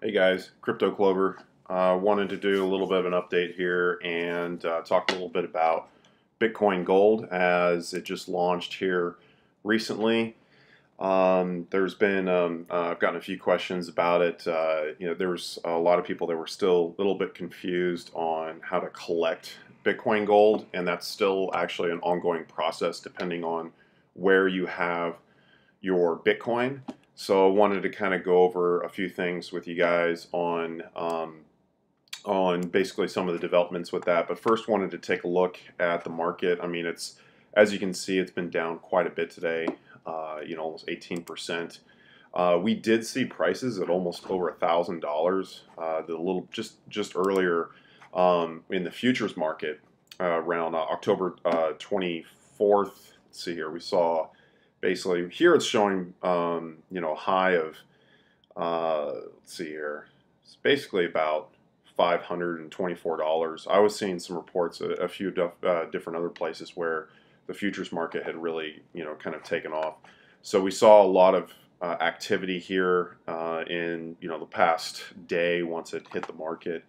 Hey guys, Crypto Clover. Wanted to do a little bit of an update here and talk a little bit about Bitcoin Gold as it just launched here recently. There's been I've gotten a few questions about it. There was a lot of people that were still a little bit confused on how to collect Bitcoin Gold, and that's still actually an ongoing process depending on where you have your Bitcoin. So I wanted to kind of go over a few things with you guys on basically some of the developments with that. But first, wanted to take a look at the market. I mean, it's as you can see, it's been down quite a bit today. Almost 18%. We did see prices at almost over $1,000. The little just earlier in the futures market around October 24th. Let's see here. We saw basically here it's showing a high of let's see here. It's basically about $524. I was seeing some reports a few different other places where the futures market had really kind of taken off. So we saw a lot of activity here in the past day once it hit the market.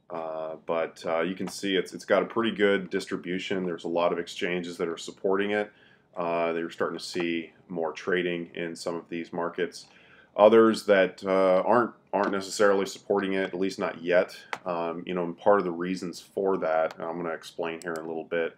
But you can see it's got a pretty good distribution. There's a lot of exchanges that are supporting it. They're starting to see more trading in some of these markets. Others that aren't necessarily supporting it, at least not yet. And part of the reasons for that, I'm going to explain here in a little bit.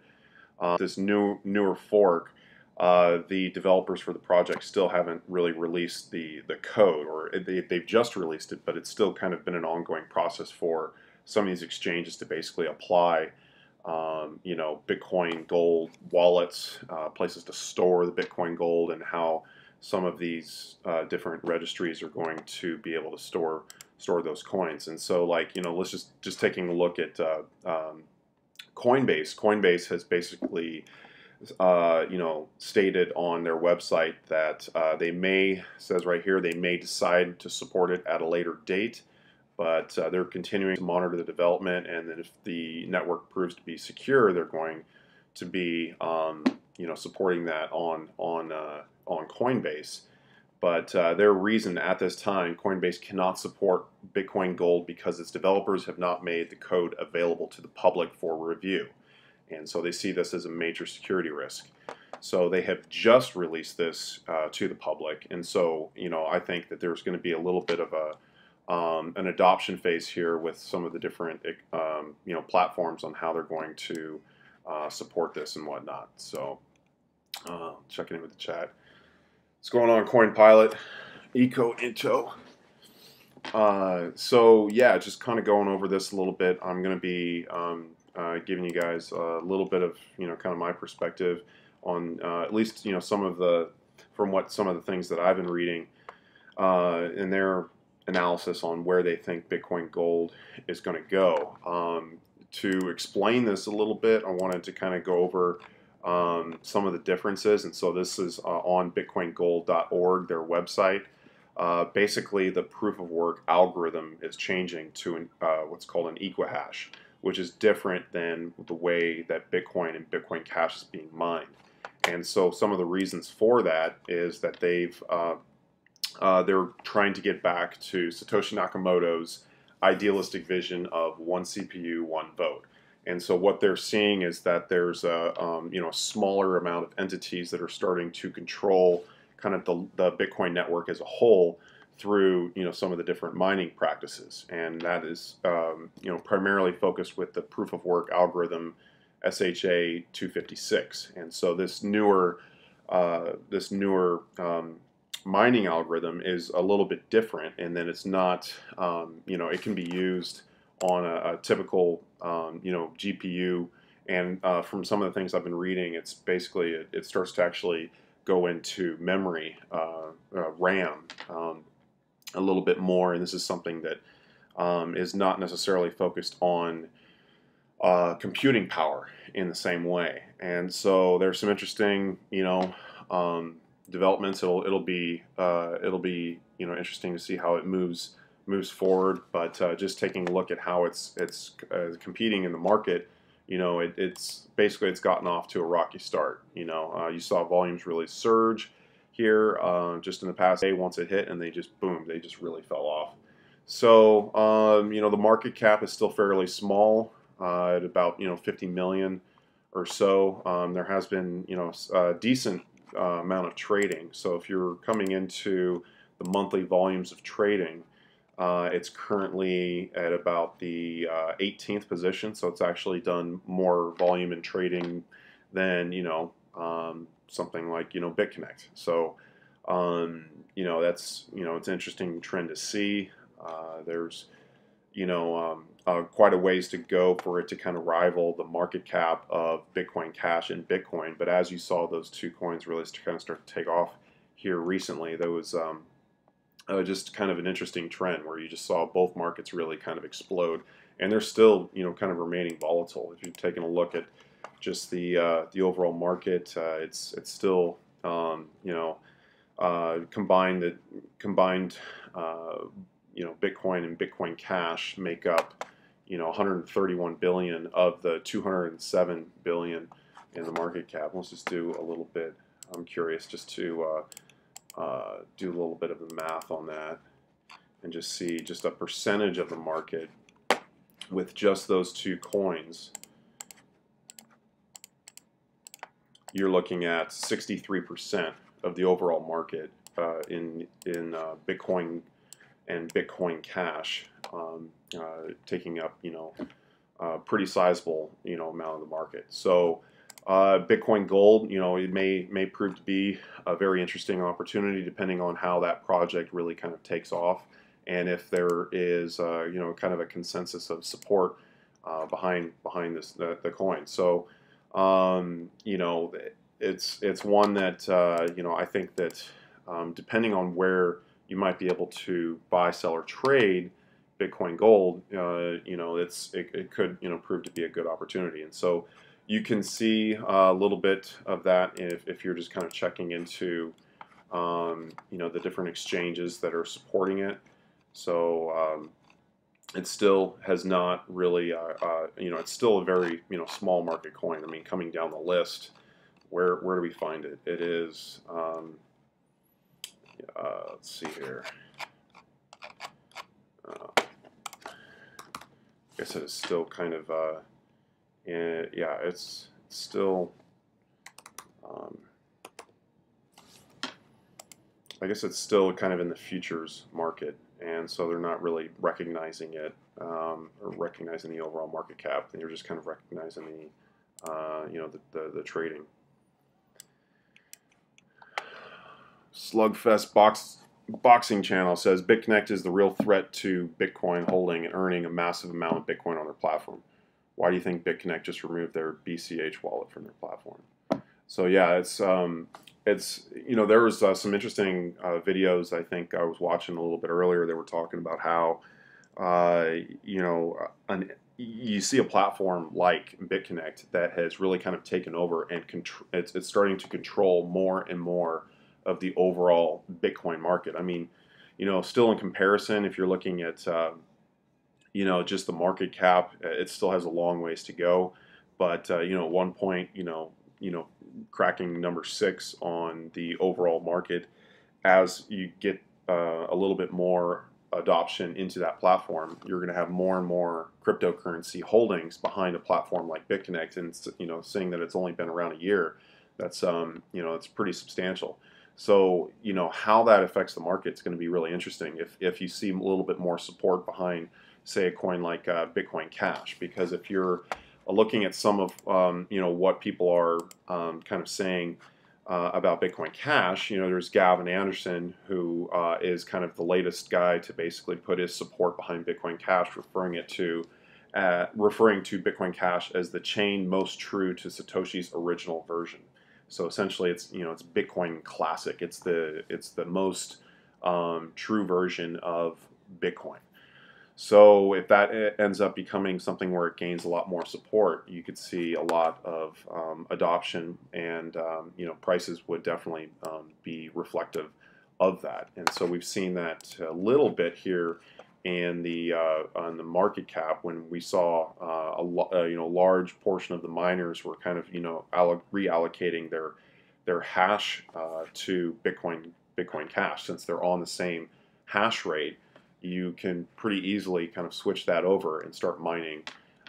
This newer fork, the developers for the project still haven't really released the code, or they've just released it, but it's still kind of been an ongoing process for some of these exchanges to basically apply Bitcoin Gold wallets, places to store the Bitcoin Gold, and how some of these different registries are going to be able to store those coins. And so, let's just taking a look at Coinbase. Coinbase has basically stated on their website that says right here, they may decide to support it at a later date. But they're continuing to monitor the development, and then if the network proves to be secure, they're going to be, supporting that on Coinbase. But their reason at this time, Coinbase cannot support Bitcoin Gold because its developers have not made the code available to the public for review, and so they see this as a major security risk. So they have just released this to the public, and so I think that there's going to be a little bit of an adoption phase here with some of the different platforms on how they're going to support this and whatnot. So checking in with the chat. What's going on, Coin Pilot, Eco Into? So yeah, just kind of going over this a little bit. I'm going to be giving you guys a little bit of kind of my perspective on at least some of the some of the things that I've been reading in their analysis on where they think Bitcoin Gold is going to go. To explain this a little bit, I wanted to kind of go over some of the differences, and so this is on bitcoingold.org, their website. Basically, the proof of work algorithm is changing to what's called an equihash, which is different than the way that Bitcoin and Bitcoin Cash is being mined. And so some of the reasons for that is that they're trying to get back to Satoshi Nakamoto's idealistic vision of one CPU, one vote. And so what they're seeing is that there's a smaller amount of entities that are starting to control kind of the Bitcoin network as a whole through some of the different mining practices, and that is primarily focused with the proof of work algorithm SHA 256. And so this newer mining algorithm is a little bit different, and then it's not it can be used on a typical GPU, and from some of the things I've been reading, it's basically it starts to actually go into memory, RAM, a little bit more, and this is something that is not necessarily focused on computing power in the same way. And so there's some interesting developments. It'll be interesting to see how it moves forward. But just taking a look at how it's competing in the market, it's basically gotten off to a rocky start. You saw volumes really surge here just in the past day once it hit, and they just really fell off. So the market cap is still fairly small, at about 50 million or so. There has been a decent amount of trading. So if you're coming into the monthly volumes of trading, it's currently at about the 18th position. So it's actually done more volume in trading than something like Bitconnect. So that's it's an interesting trend to see. There's quite a ways to go for it to kind of rival the market cap of Bitcoin Cash and Bitcoin. But as you saw those two coins really kind of start to take off here recently, there was just kind of an interesting trend where you just saw both markets really kind of explode, and they're still kind of remaining volatile. If you're taking a look at just the overall market, it's still combined Bitcoin and Bitcoin Cash make up 131 billion of the 207 billion in the market cap. Let's just do a little bit. I'm curious just to do a little bit of the math on that and just see just a percentage of the market with just those two coins. You're looking at 63% of the overall market in Bitcoin and Bitcoin Cash, taking up pretty sizable amount of the market. So Bitcoin Gold, it may prove to be a very interesting opportunity depending on how that project really kind of takes off, and if there is kind of a consensus of support behind the coin. So it's one that I think that depending on where you might be able to buy, sell, or trade Bitcoin Gold, it could prove to be a good opportunity. And so you can see a little bit of that if you're just kind of checking into the different exchanges that are supporting it. So it still has not really it's still a very small market coin. I mean, coming down the list, where do we find it? It is let's see here. I guess it is still kind of yeah, it's still I guess it's still kind of in the futures market, and so they're not really recognizing it or recognizing the overall market cap. They're just kind of recognizing the trading. Slugfest Boxing Channel says Bitconnect is the real threat to Bitcoin holding and earning a massive amount of Bitcoin on their platform. Why do you think Bitconnect just removed their BCH wallet from their platform? So yeah, it's there was some interesting videos. I think I was watching a little bit earlier. They were talking about how you see a platform like Bitconnect that has really kind of taken over, and it's starting to control more and more of the overall Bitcoin market. I mean, still in comparison, if you're looking at just the market cap, it still has a long ways to go. But at one point, cracking number 6 on the overall market, as you get a little bit more adoption into that platform, you're going to have more and more cryptocurrency holdings behind a platform like Bitconnect. And seeing that it's only been around a year, that's it's pretty substantial. So how that affects the market is going to be really interesting if you see a little bit more support behind, say, a coin like Bitcoin Cash. Because if you're looking at some of what people are kind of saying about Bitcoin Cash, there's Gavin Anderson, who is kind of the latest guy to basically put his support behind Bitcoin Cash, referring to Bitcoin Cash as the chain most true to Satoshi's original version. So essentially, it's Bitcoin Classic. It's the most true version of Bitcoin. So if that ends up becoming something where it gains a lot more support, you could see a lot of adoption, and prices would definitely be reflective of that. And so we've seen that a little bit here in the on the market cap, when we saw a large portion of the miners were kind of reallocating their hash to Bitcoin Cash, since they're on the same hash rate. you can pretty easily kind of switch that over and start mining,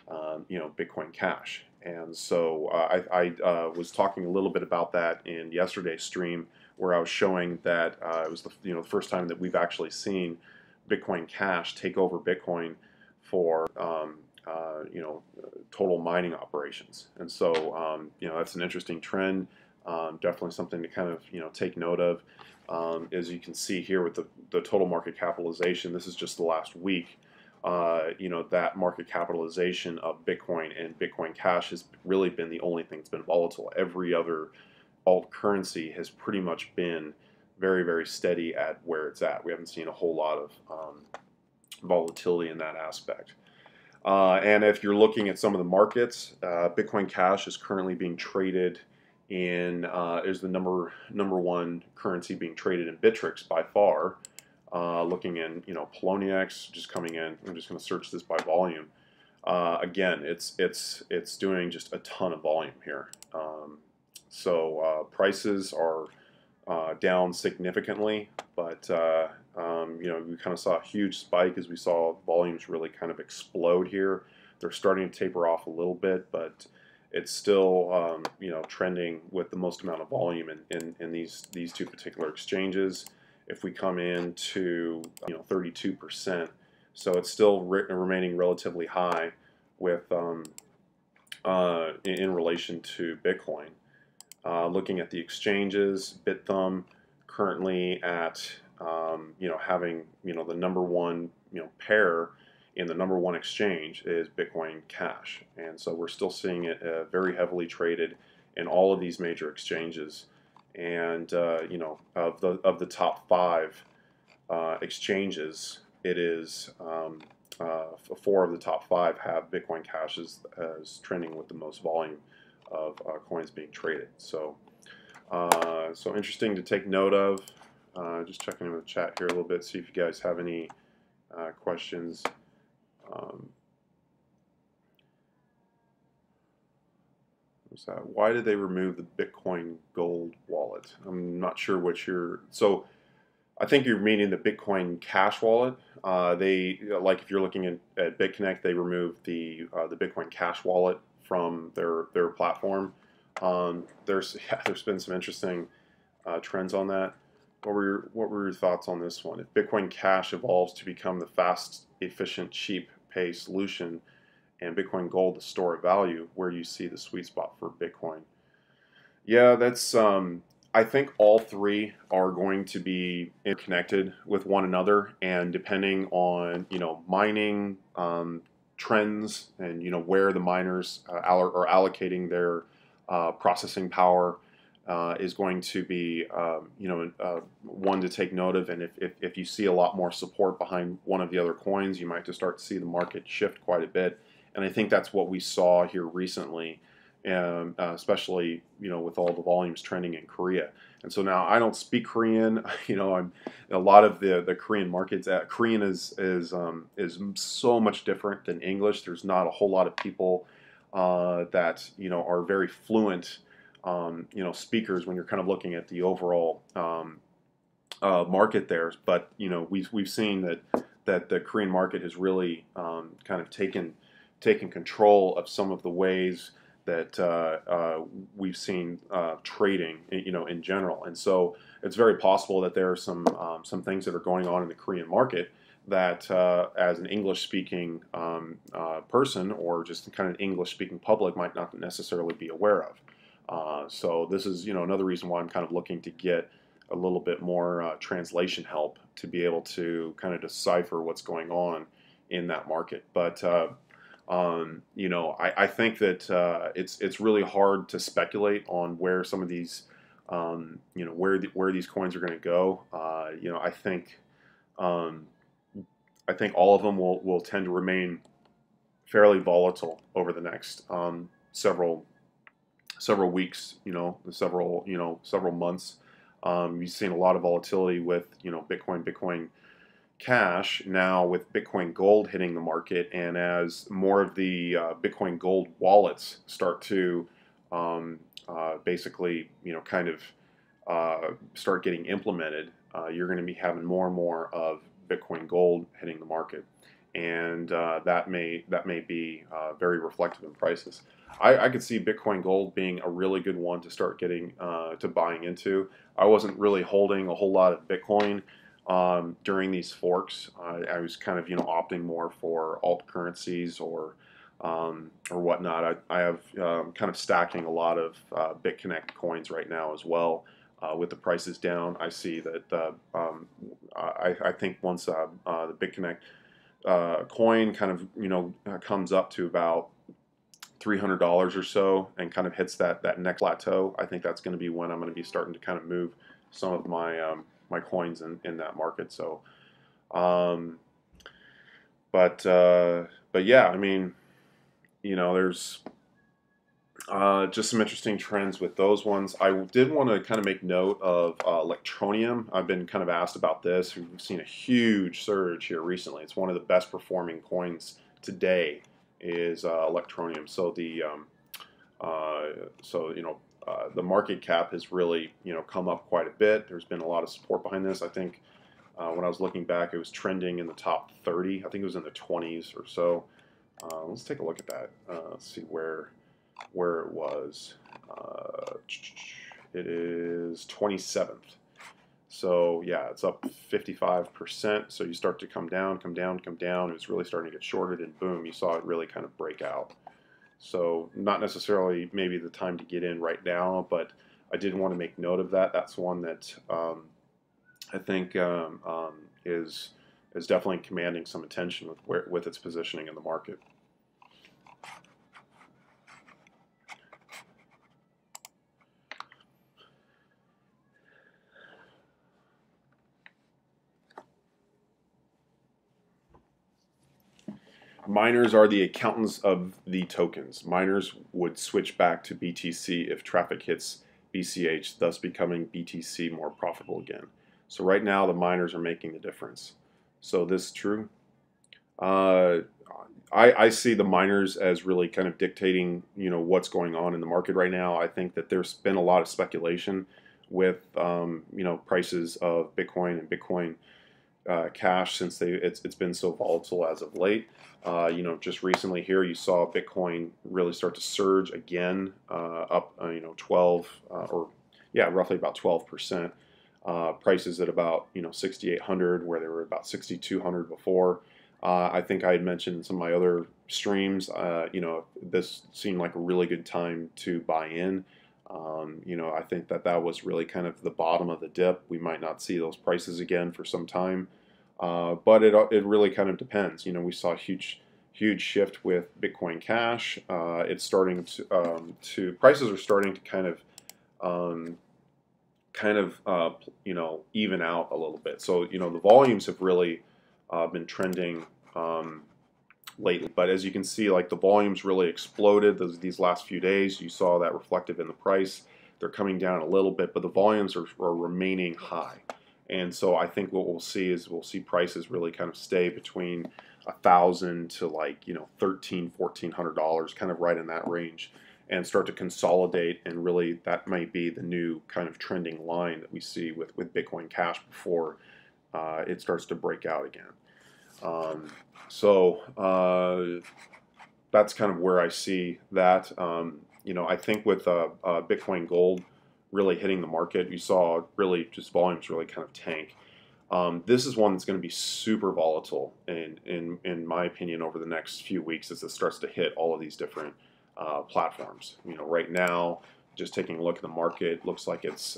Bitcoin Cash. And so I was talking a little bit about that in yesterday's stream, where I was showing that it was the first time that we've actually seen Bitcoin Cash take over Bitcoin for total mining operations. And so that's an interesting trend. Definitely something to kind of take note of. As you can see here with the total market capitalization, this is just the last week. That market capitalization of Bitcoin and Bitcoin Cash has really been the only thing that's been volatile. Every other alt currency has pretty much been very, very steady at where it's at. We haven't seen a whole lot of volatility in that aspect. And if you're looking at some of the markets, Bitcoin Cash is currently being traded in is the number one currency being traded in Bittrex by far. Looking in Poloniex, just coming in. I'm just going to search this by volume. Again, it's doing just a ton of volume here. So prices are down significantly, but we kind of saw a huge spike as we saw volumes really kind of explode here. They're starting to taper off a little bit, but it's still trending with the most amount of volume in these two particular exchanges. If we come into 32%, so it's still remaining relatively high with in relation to Bitcoin. Looking at the exchanges, BitThumb currently at having the number one pair in the number one exchange is Bitcoin Cash, and so we're still seeing it very heavily traded in all of these major exchanges. And of the top 5 exchanges, it is 4 of the top 5 have Bitcoin Cash as trending with the most volume of coins being traded. So so interesting to take note of. Just checking in the chat here a little bit, see if you guys have any questions. Why did they remove the Bitcoin Gold wallet? I'm not sure what you're. So I think you're meaning the Bitcoin Cash wallet. They if you're looking at Bitconnect, they removed the Bitcoin Cash wallet from their platform. There's been some interesting trends on that. What were your thoughts on this one? If Bitcoin Cash evolves to become the fast, efficient, cheap pay solution, and Bitcoin Gold the store of value, where you see the sweet spot for Bitcoin? Yeah, that's I think all three are going to be interconnected with one another, and depending on mining trends and where the miners are allocating their processing power is going to be one to take note of. And if you see a lot more support behind one of the other coins, you might just start to see the market shift quite a bit. And I think that's what we saw here recently, especially with all the volumes trending in Korea. And so now I don't speak Korean. I'm a lot of the Korean markets. Korean is so much different than English. There's not a whole lot of people that are very fluent speakers when you're kind of looking at the overall market there. But we've seen that the Korean market has really kind of taken control of some of the ways that we've seen trading, in general. And so it's very possible that there are some things that are going on in the Korean market that as an English-speaking person or just kind of English-speaking public might not necessarily be aware of. So this is another reason why I'm kind of looking to get a little bit more translation help to be able to kind of decipher what's going on in that market. But I think that it's really hard to speculate on where some of these where these coins are going to go. I think all of them will tend to remain fairly volatile over the next several weeks, several months. You've seen a lot of volatility with Bitcoin Cash, now with Bitcoin Gold hitting the market, and as more of the Bitcoin Gold wallets start to basically kind of start getting implemented, you're going to be having more and more of Bitcoin Gold hitting the market, and that may be very reflective in prices. I could see Bitcoin Gold being a really good one to start getting to buying into. I wasn't really holding a whole lot of Bitcoin during these forks. I was kind of opting more for alt currencies or whatnot. I have kind of stacking a lot of Bitconnect coins right now as well. With the prices down, I see that I think once the Bitconnect coin kind of comes up to about $300 or so and kind of hits that next plateau, I think that's going to be when I'm going to be starting to kind of move some of my my coins in that market. So, but yeah, I mean, there's just some interesting trends with those ones. I did want to kind of make note of Electroneum. I've been kind of asked about this. We've seen a huge surge here recently. It's one of the best performing coins today is Electroneum. So the market cap has really come up quite a bit. There's been a lot of support behind this. I think when I was looking back, it was trending in the top 30. I think it was in the 20s or so. Let's take a look at that. Let's see where it was. It is 27th. So yeah, it's up 55%. So you start to come down, come down, come down. It was really starting to get shorted, and boom, you saw it really kind of break out. So not necessarily maybe the time to get in right now, but I did want to make note of that. That's one that I think is definitely commanding some attention with its positioning in the market. Miners are the accountants of the tokens. Miners would switch back to BTC if traffic hits BCH, thus becoming BTC more profitable again. So right now the miners are making the difference. So this is true. I see the miners as really kind of dictating, what's going on in the market right now. I think that there's been a lot of speculation with, prices of Bitcoin and Bitcoin Cash since it's been so volatile as of late. Just recently here you saw Bitcoin really start to surge again, up 12 or yeah, roughly about 12%. Prices at about 6,800 where they were about 6,200 before. I think I had mentioned in some of my other streams, this seemed like a really good time to buy in. I think that was really kind of the bottom of the dip. We might not see those prices again for some time, but it really kind of depends. We saw a huge shift with Bitcoin Cash. It's starting to prices are starting to kind of even out a little bit. So the volumes have really been trending lately, but as you can see, like the volumes really exploded these last few days. You saw that reflective in the price. They're coming down a little bit, but the volumes are remaining high. And so I think what we'll see prices really kind of stay between $1,000 to $1,300–$1,400, kind of right in that range, and start to consolidate. And really, that might be the new kind of trending line that we see with Bitcoin Cash before it starts to break out again. That's kind of where I see that. I think with Bitcoin Gold really hitting the market, you saw really just volumes really kind of tank. This is one that's going to be super volatile in my opinion over the next few weeks as it starts to hit all of these different platforms. Right now, just taking a look at the market, looks like it's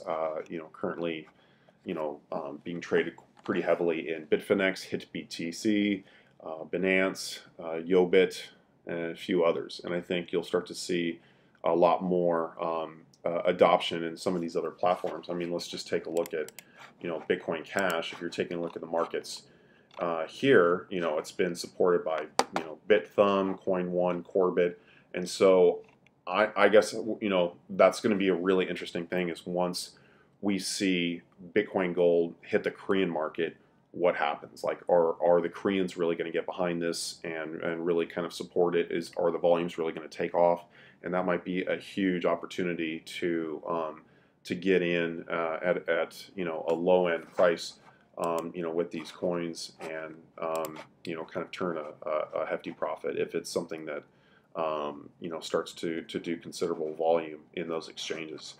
currently being traded pretty heavily in Bitfinex, hit BTC, Binance, Yobit, and a few others. And I think you'll start to see a lot more adoption in some of these other platforms. I mean, let's just take a look at Bitcoin Cash. If you're taking a look at the markets here, it's been supported by BitThumb, Coin1, Corbit, and so I guess that's going to be a really interesting thing is once we see Bitcoin Gold hit the Korean market, what happens? Like, are the Koreans really going to get behind this and really kind of support it? Are the volumes really going to take off? And that might be a huge opportunity to get in at a low end price with these coins and kind of turn a hefty profit if it's something that starts to do considerable volume in those exchanges.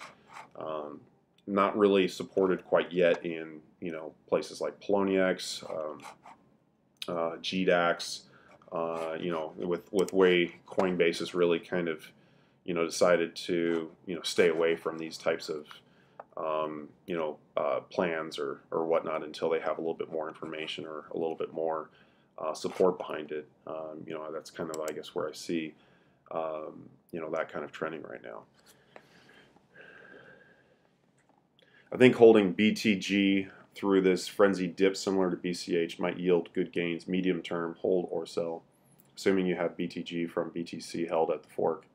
Not really supported quite yet in places like Poloniex, GDAX, with way Coinbase has really kind of decided to stay away from these types of plans or whatnot until they have a little bit more information or a little bit more support behind it. That's kind of, I guess, where I see that kind of trending right now. I think holding BTG through this frenzied dip similar to BCH might yield good gains medium term, hold or sell, assuming you have BTG from BTC held at the fork.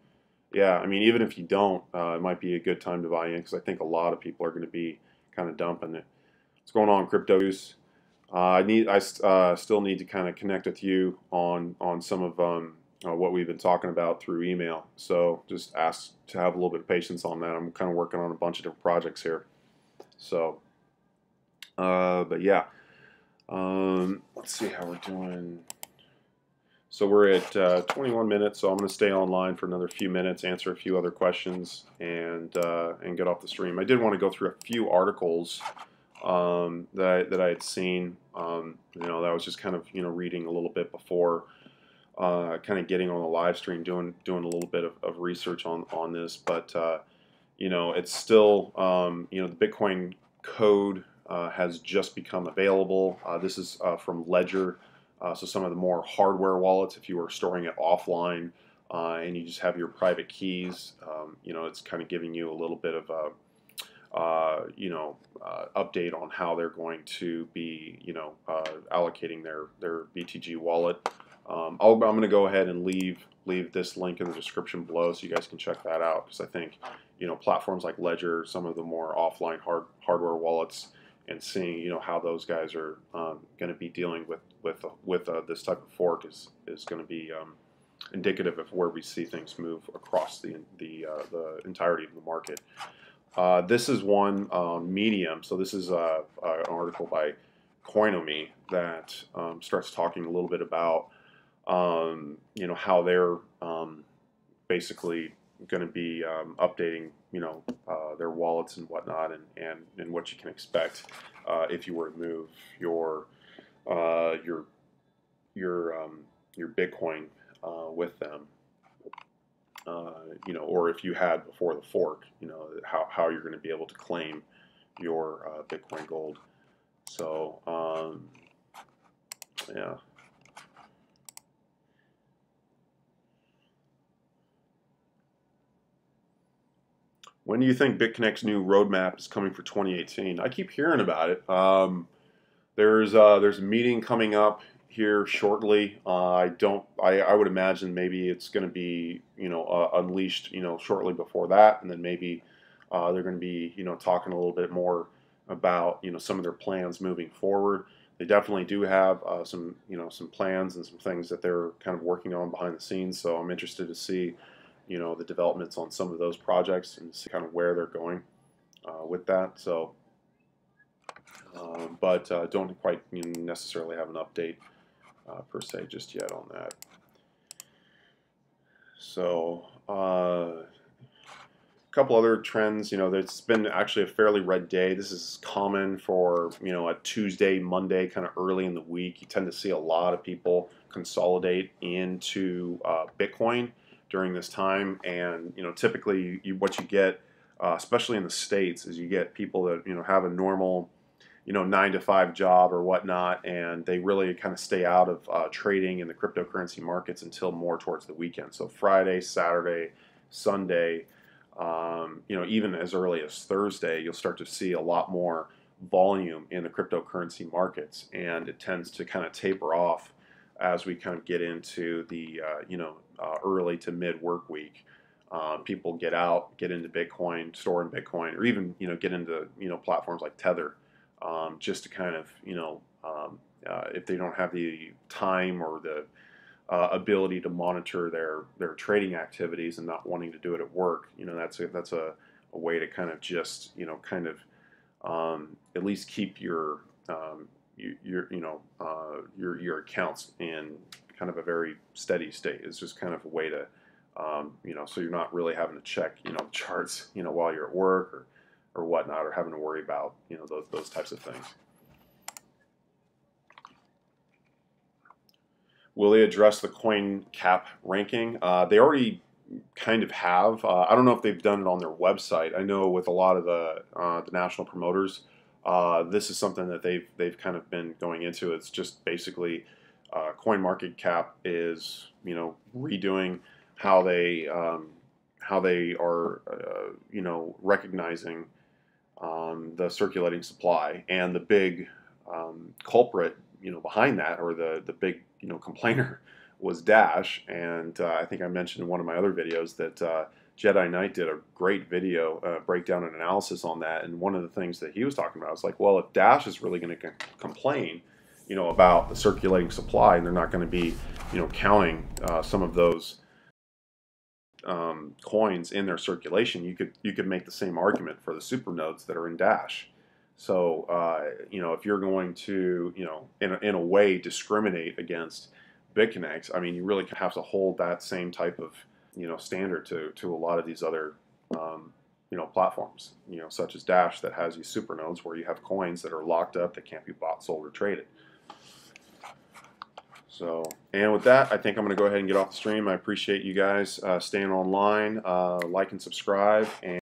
Yeah, I mean, even if you don't, it might be a good time to buy in because I think a lot of people are going to be kind of dumping it. What's going on, crypto use? I still need to kind of connect with you on some of what we've been talking about through email. So just ask to have a little bit of patience on that. I'm kind of working on a bunch of different projects here. So, but yeah, let's see how we're doing. So we're at 21 minutes, so I'm going to stay online for another few minutes, answer a few other questions, and get off the stream. I did want to go through a few articles that I had seen. That I was just kind of reading a little bit before, kind of getting on the live stream, doing a little bit of research on this. But it's still the Bitcoin code has just become available. This is from Ledger. So some of the more hardware wallets, if you were storing it offline and you just have your private keys, it's kind of giving you a little bit of a, update on how they're going to be, allocating their BTG wallet. I'm going to go ahead and leave this link in the description below so you guys can check that out, because I think, platforms like Ledger, some of the more offline hardware wallets, and seeing how those guys are going to be dealing with this type of fork is going to be indicative of where we see things move across the entirety of the market. This is one Medium. So this is an article by Coinomi that starts talking a little bit about how they're basically going to be updating their wallets and whatnot, and what you can expect if you were to move your Bitcoin with them, or if you had before the fork, how you're going to be able to claim your Bitcoin Gold. So yeah. When do you think Bitconnect's new roadmap is coming for 2018? I keep hearing about it. There's a meeting coming up here shortly. I would imagine maybe it's going to be unleashed shortly before that, and then maybe they're going to be talking a little bit more about some of their plans moving forward. They definitely do have some plans and some things that they're kind of working on behind the scenes. So I'm interested to see the developments on some of those projects and see kind of where they're going with that. So, but don't quite necessarily have an update per se just yet on that. So, a couple other trends. It's been actually a fairly red day. This is common for a Tuesday, Monday, kind of early in the week. You tend to see a lot of people consolidate into Bitcoin during this time, and typically what you get, especially in the States, is you get people that have a normal 9-to-5 job or whatnot, and they really kind of stay out of trading in the cryptocurrency markets until more towards the weekend. So Friday, Saturday, Sunday, even as early as Thursday, you'll start to see a lot more volume in the cryptocurrency markets, and it tends to kind of taper off as we kind of get into the early to mid work week. People get into Bitcoin, store in Bitcoin, or even get into platforms like Tether, just to kind of if they don't have the time or the ability to monitor their trading activities and not wanting to do it at work, that's a way to kind of just at least keep your your accounts in kind of a very steady state. It's just kind of a way to so you're not really having to check charts while you're at work or whatnot, or having to worry about those types of things. Will they address the coin cap ranking? They already kind of have. I don't know if they've done it on their website. I know with a lot of the national promoters, this is something that they've kind of been going into. It's just basically CoinMarketCap is redoing how they are recognizing the circulating supply, and the big culprit behind that, or the big complainer, was Dash. And I think I mentioned in one of my other videos that Jedi Knight did a great video breakdown and analysis on that. And one of the things that he was talking about was like, well, if Dash is really going to complain about the circulating supply, and they're not going to be counting some of those coins in their circulation, you could make the same argument for the super nodes that are in Dash. So if you're going to in a way discriminate against Bitconnect, I mean, you really have to hold that same type of standard to a lot of these other platforms, such as Dash, that has these super nodes where you have coins that are locked up that can't be bought, sold, or traded. So, and with that, I think I'm going to go ahead and get off the stream. I appreciate you guys staying online. Like and subscribe. And